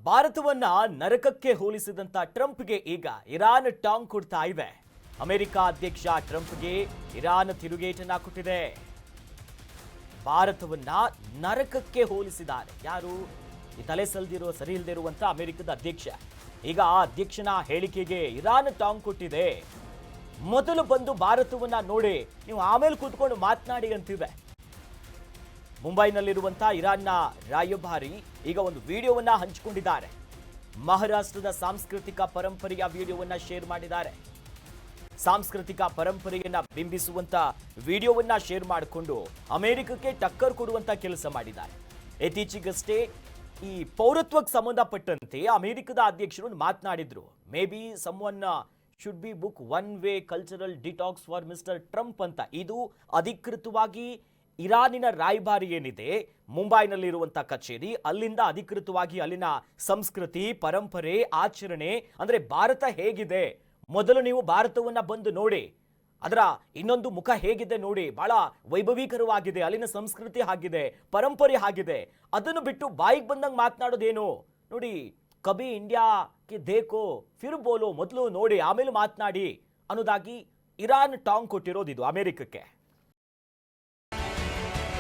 ಭಾರತವನ್ನ ನರಕಕ್ಕೆ ಹೋಲಿಸಿದಂತ ಟ್ರಂಪ್ಗೆ ಈಗ ಇರಾನ್ ಟಾಂಗ್ ಕೊಡ್ತಾ ಇದೆ. ಅಮೆರಿಕ ಅಧ್ಯಕ್ಷ ಟ್ರಂಪ್ಗೆ ಇರಾನ್ ತಿರುಗೇಟನ್ನ ಕೊಟ್ಟಿದೆ. ಭಾರತವನ್ನ ನರಕಕ್ಕೆ ಹೋಲಿಸಿದ್ದಾರೆ. ಯಾರು? ಈ ತಲೆ ಸರಿ ಇಲ್ಲದೆ ಇರುವಂತ ಅಮೆರಿಕದ ಅಧ್ಯಕ್ಷ. ಈಗ ಆ ಅಧ್ಯಕ್ಷನ ಹೇಳಿಕೆಗೆ ಇರಾನ್ ಟಾಂಗ್ ಕೊಟ್ಟಿದೆ. ಮೊದಲು ಬಂದು ಭಾರತವನ್ನ ನೋಡಿ, ನೀವು ಆಮೇಲೆ ಕೂತ್ಕೊಂಡು ಮಾತನಾಡಿ ಅಂತಿದೆ. ಮುಂಬೈನಲ್ಲಿರುವಂತಹ ಇರಾನ್ನ ರಾಯಭಾರಿ ಈಗ ಒಂದು ವಿಡಿಯೋವನ್ನ ಹಂಚಿಕೊಂಡಿದ್ದಾರೆ. ಮಹಾರಾಷ್ಟ್ರದ ಸಾಂಸ್ಕೃತಿಕ ಪರಂಪರೆಯ ವಿಡಿಯೋವನ್ನ ಶೇರ್ ಮಾಡಿದ್ದಾರೆ. ಸಾಂಸ್ಕೃತಿಕ ಪರಂಪರೆಯನ್ನ ಬಿಂಬಿಸುವಂತ ವಿಡಿಯೋವನ್ನ ಶೇರ್ ಮಾಡಿಕೊಂಡು ಅಮೆರಿಕಕ್ಕೆ ಟಕ್ಕರ್ ಕೊಡುವಂತ ಕೆಲಸ ಮಾಡಿದ್ದಾರೆ. ಇತ್ತೀಚೆಗಷ್ಟೇ ಈ ಪೌರತ್ವಕ್ಕೆ ಸಂಬಂಧಪಟ್ಟಂತೆ ಅಮೆರಿಕದ ಅಧ್ಯಕ್ಷರು ಮಾತನಾಡಿದ್ರು. Maybe someone should be book one way cultural detox for mister Trump ಅಂತ. ಇದು ಅಧಿಕೃತವಾಗಿ ಇರಾನಿನ ರಾಯಭಾರಿ ಏನಿದೆ ಮುಂಬೈನಲ್ಲಿರುವಂತಹ ಕಚೇರಿ, ಅಲ್ಲಿಂದ ಅಧಿಕೃತವಾಗಿ ಅಲ್ಲಿನ ಸಂಸ್ಕೃತಿ, ಪರಂಪರೆ, ಆಚರಣೆ, ಅಂದ್ರೆ ಭಾರತ ಹೇಗಿದೆ, ಮೊದಲು ನೀವು ಭಾರತವನ್ನ ಬಂದು ನೋಡಿ, ಅದರ ಇನ್ನೊಂದು ಮುಖ ಹೇಗಿದೆ ನೋಡಿ, ಬಹಳ ವೈಭವೀಕರವಾಗಿದೆ, ಅಲ್ಲಿನ ಸಂಸ್ಕೃತಿ ಆಗಿದೆ, ಪರಂಪರೆ ಆಗಿದೆ. ಅದನ್ನು ಬಿಟ್ಟು ಬಾಯಿಗೆ ಬಂದಂಗೆ ಮಾತನಾಡೋದೇನು ನೋಡಿ. ಕಬಿ ಇಂಡಿಯಾಕ್ಕೆ ದೇಕೋ ಫಿರ್ ಬೋಲೋ, ಮೊದಲು ನೋಡಿ ಆಮೇಲೆ ಮಾತನಾಡಿ ಅನ್ನೋದಾಗಿ ಇರಾನ್ ಟಾಂಗ್ ಕೊಟ್ಟಿರೋದಿದು ಅಮೆರಿಕಕ್ಕೆ.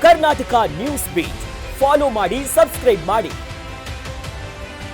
ಕರ್ನಾಟಕ ನ್ಯೂಸ್ ಬೀಟ್ ಫಾಲೋ ಮಾಡಿ, ಸಬ್ಸ್ಕ್ರೈಬ್ ಮಾಡಿ.